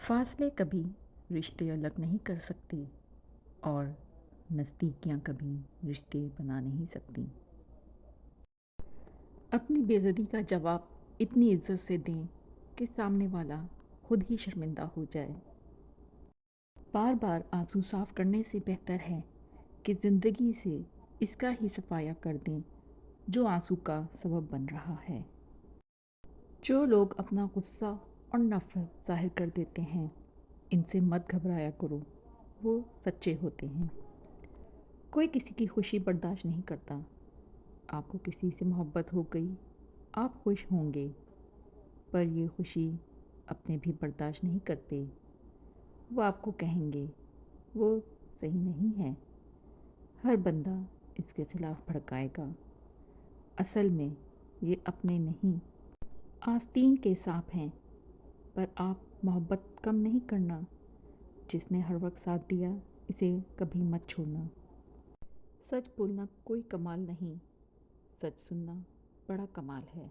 فاصلے کبھی رشتے الگ نہیں کر سکتے اور نزدیکیاں کبھی رشتے بنا نہیں سکتی۔ اپنی بے عزتی کا جواب اتنی عزت سے دیں کہ سامنے والا خود ہی شرمندہ ہو جائے۔ بار بار آنسو صاف کرنے سے بہتر ہے کہ زندگی سے اس کا ہی صفایا کر دیں جو آنسو کا سبب بن رہا ہے۔ جو لوگ اپنا غصہ اور نفرت ظاہر کر دیتے ہیں ان سے مت گھبرایا کرو، وہ سچے ہوتے ہیں۔ کوئی کسی کی خوشی برداشت نہیں کرتا۔ آپ کو کسی سے محبت ہو گئی، آپ خوش ہوں گے، پر یہ خوشی اپنے بھی برداشت نہیں کرتے۔ وہ آپ کو کہیں گے وہ صحیح نہیں ہے، ہر بندہ اس کے خلاف بھڑکائے گا۔ اصل میں یہ اپنے نہیں آستین کے سانپ ہیں، پر آپ محبت کم نہیں کرنا۔ جس نے ہر وقت ساتھ دیا اسے کبھی مت چھوڑنا۔ سچ بولنا کوئی کمال نہیں، سچ سننا بڑا کمال ہے۔